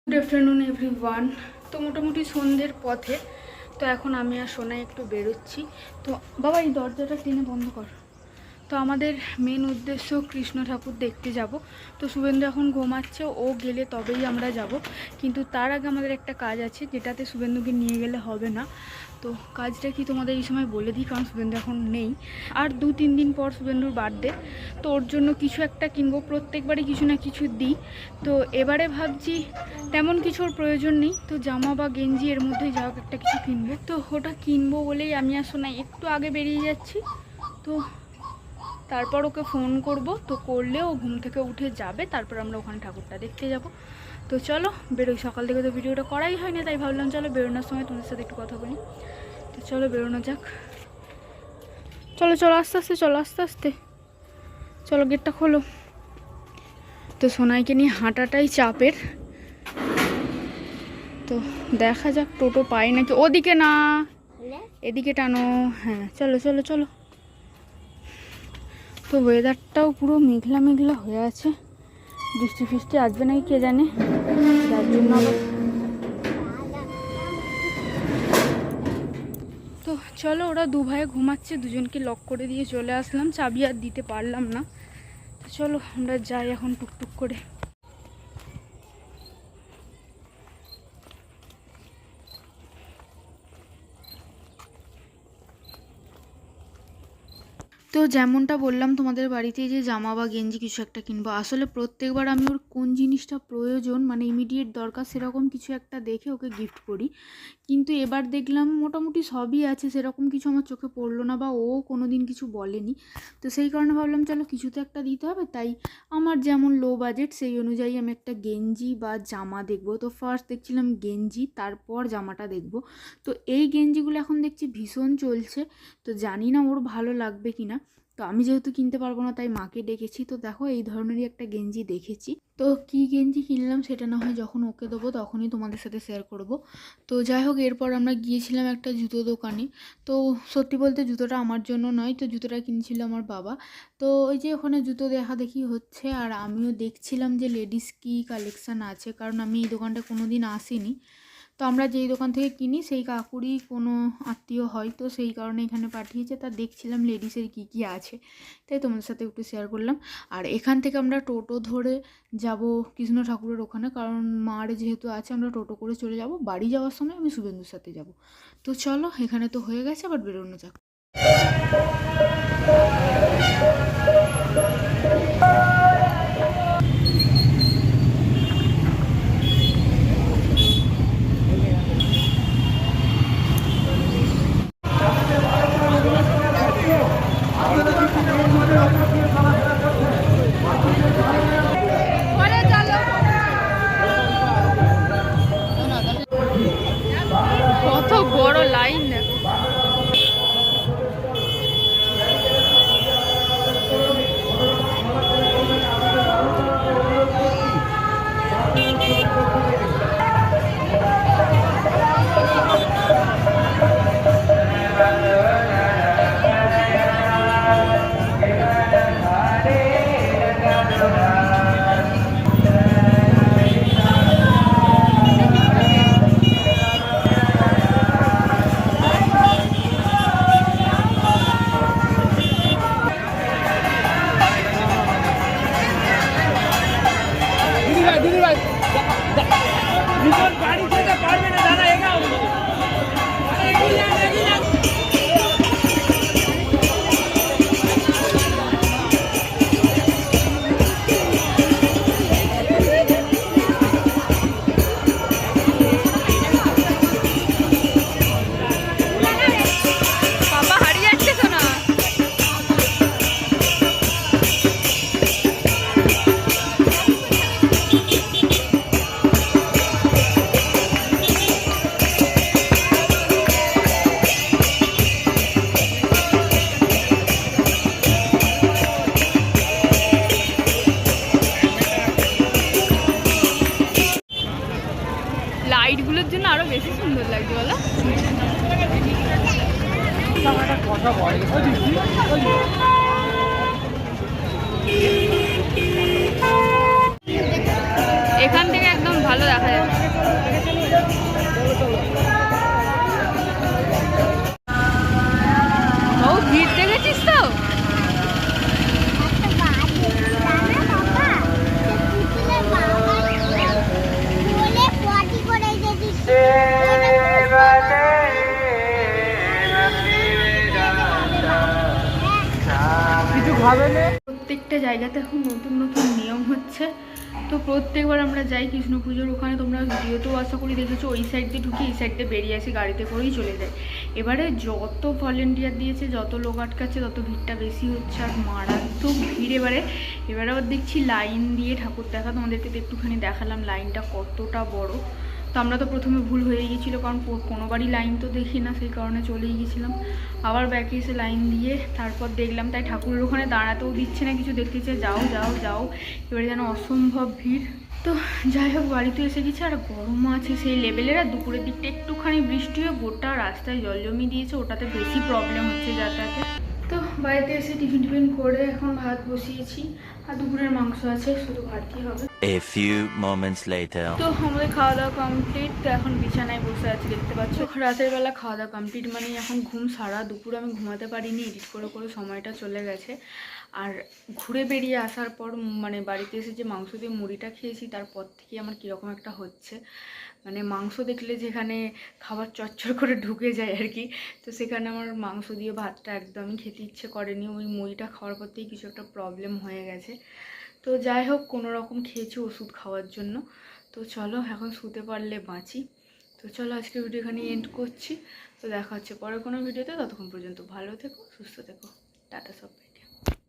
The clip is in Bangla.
Good afternoon everyone. তো মোটামুটি সন্ধ্যের পথে। তো এখন আমি আর সোনাই একটু বেরোচ্ছি। তো বাবা এই দরজাটা টেনে বন্ধ কর। তো আমাদের মেন উদ্দেশ্য কৃষ্ণ ঠাকুর দেখতে যাব। তো শুভেন্দু এখন ঘুমাচ্ছে, ও গেলে তবেই আমরা যাব। কিন্তু তার আগে আমাদের একটা কাজ আছে যেটাতে শুভেন্দুকে নিয়ে গেলে হবে না। তো কাজটা কি তোমাদের এই সময় বলে দিই, কারণ শুভেন্দু এখন নেই। আর 2-3 দিন পর শুভেন্দুর বার্থডে। তো ওর জন্য কিছু একটা কিনবো, প্রত্যেকবারই কিছু না কিছু দিই। তো এবারে ভাবছি তেমন কিছুর প্রয়োজন নেই, তো জামা বা গেঞ্জি এর মধ্যেই যা হোক একটা কিছু কিনবো। তো ওটা কিনবো বলেই আমি আর সোনাই একটু আগে বেরিয়ে যাচ্ছি। তো তারপর ওকে ফোন করব, তো করলে ও ঘুম থেকে উঠে যাবে, তারপর আমরা ওখানে ঠাকুরটা দেখতে যাব। তো চলো বেরোই। সকাল থেকে তো ভিডিওটা করাই হয়নি, তাই ভাবলাম চলো বেরোনোর সময় তোমাদের সাথে একটু কথা বলি। তো চলো বেরোনো যাক। চলো চলো আস্তে আস্তে, চলো আস্তে আস্তে, চলো গেটটা খোলো। তো সোনাইকে নিয়ে হাঁটাটাই চাপের। তো দেখা যাক টোটো পাই নাকি। ওদিকে না, এদিকে টানো। হ্যাঁ চলো চলো চলো। তো ওয়েদারটাও পুরো মেঘলা মেঘলা হয়ে আছে, বৃষ্টি ফিষ্টি আসবে নাকি কে জানে, যার জন্য আবার। তো চলো, ওরা দু ভাই ঘুমাচ্ছে, দুজনকে লক করে দিয়ে চলে আসলাম, চাবি আর দিতে পারলাম না। তো চলো আমরা যাই এখন টুকটুক করে। তো যেমনটা বললাম তোমাদের বাড়িতে যে জামা বা গেঞ্জি কিছু একটা কিনবো, আসলে প্রত্যেকবার আমি ওর কোন জিনিসটা প্রয়োজন মানে ইমিডিয়েট দরকার সেরকম কিছু একটা দেখে ওকে গিফট করি। কিন্তু এবার দেখলাম মোটামুটি সবই আছে, সেরকম কিছু আমার চোখে পড়লো না বা ও কোনো দিন কিছু বলেনি। তো সেই কারণে ভাবলাম চলো কিছু তো একটা দিতে হবে। তাই আমার যেমন লো বাজেট সেই অনুযায়ী আমি একটা গেঞ্জি বা জামা দেখবো। তো ফার্স্ট দেখছিলাম গেঞ্জি, তারপর জামাটা দেখবো। তো এই গেঞ্জিগুলো এখন দেখছি ভীষণ চলছে। তো জানি না ওর ভালো লাগবে কি না। তো আমি যেহেতু কিনতে পারবো না তাই মাকে ডেকেছি। তো দেখো এই ধরনেরই একটা গেঞ্জি দেখেছি। তো কি গেঞ্জি কিনলাম সেটা না হয় যখন ওকে দেবো তখনই তোমাদের সাথে শেয়ার করব। তো যাই হোক, এরপর আমরা গিয়েছিলাম একটা জুতো দোকানে। তো সত্যি বলতে জুতোটা আমার জন্য নয়, তো জুতোটা কিনছিল আমার বাবা। তো ওই যে ওখানে জুতো দেখা দেখি হচ্ছে, আর আমিও দেখছিলাম যে লেডিস কি কালেকশান আছে, কারণ আমি এই দোকানটা কোনো দিন আসিনি। তো আমরা যেই দোকান থেকে কিনি সেই কাকুরই কোনো আত্মীয় হয়, তো সেই কারণে এখানে পাঠিয়েছে। তা দেখছিলাম লেডিসের কি কি আছে, তাই তোমাদের সাথে একটু শেয়ার করলাম। আর এখান থেকে আমরা টোটো ধরে যাব কৃষ্ণ ঠাকুরের ওখানে, কারণ মার যেহেতু আছে আমরা টোটো করে চলে যাব। বাড়ি যাওয়ার সময় আমি শুভেন্দুর সাথে যাব। তো চলো, এখানে তো হয়ে গেছে, আবার বেরোনো যাক। কত বড় লাইন দেখো। লাইটগুলোর জন্য আরো বেশি সুন্দর লাগছে বলো। এখান থেকে একদম ভালো ভালো দেখা যাচ্ছে। ও ভিড় দেখেছিস তো? প্রত্যেকটা জায়গাতে এখন নতুন নতুন নিয়ম হচ্ছে। তো প্রত্যেকবার আমরা যাই কৃষ্ণ পুজোর ওখানে, তোমরা ভিডিওতেও আশা করি দেখেছো, ওই সাইড দিয়ে ঢুকি, এই সাইড দিয়ে বেরিয়ে আসি, গাড়িতে করেই চলে যায়। এবারে যত ভলেন্টিয়ার দিয়েছে, যত লোক আটকাচ্ছে, তত ভিড়টা বেশি হচ্ছে, আর মারাত্মক ভিড়। এবারে আবার দেখছি লাইন দিয়ে ঠাকুর দেখা, তোমাদেরকে তো একটুখানি দেখালাম লাইনটা কতটা বড়। তো আমরা তো প্রথমে ভুল হয়ে গিয়েছিলো, কারণ কোনোবারই লাইন তো দেখি না, সেই কারণে চলেই গেছিলাম। আবার ব্যাকে এসে লাইন দিয়ে তারপর দেখলাম, তাই ঠাকুরের ওখানে দাঁড়াতেও দিচ্ছে না, কিছু দেখতে ইচ্ছে, যাও যাও যাও। এবারে যেন অসম্ভব ভিড়। তো যাই হোক, বাড়িতে এসে গেছে, আর গরম আছে সেই লেভেলের। আর দুপুরের দিকটা একটুখানি বৃষ্টি হয়ে গোটা রাস্তায় জল জমি দিয়েছে, ওটাতে বেশি প্রবলেম হচ্ছে যাতায়াতে। তো বাড়িতে এসে টিফিন করে এখন ভাত বসিয়েছি, আর দুপুরের মাংস আছে, শুধু ভাতই হবে। A few moments later. তো আমাদের খাওয়া দাওয়া কমপ্লিট, তো এখন বিছানায় বসে আছি, দেখতে পাচ্ছ। রাতের বেলা খাওয়া দাওয়া কমপ্লিট মানে এখন ঘুম। সারা দুপুর আমি ঘুমাতে পারিনি, এডিট করে করে সময়টা চলে গেছে। আর ঘুরে বেরিয়ে আসার পর মানে বাড়িতে এসে যে মাংস দিয়ে মুড়িটা খেয়েছি, তারপর থেকে আমার কীরকম একটা হচ্ছে, মানে মাংস দেখলে যেখানে খাবার চচ্চর করে ঢুকে যায় আর কি, তো সেখানে আমার মাংস দিয়ে ভাতটা একদমই খেতে ইচ্ছে করেনি। ওই মুড়িটা খাওয়ার পর থেকেই কিছু একটা প্রবলেম হয়ে গেছে। তো যাই হোক, কোনো রকম খেয়েছি ওষুধ খাওয়ার জন্য। তো চলো এখন শুতে পারলে বাঁচি। তো চলো আজকে ভিডিও এখানে এন্ড করছি। তো দেখা হচ্ছে পরে কোনো ভিডিওতে, ততক্ষণ পর্যন্ত ভালো থেকো, সুস্থ থেকো, টাটা সব।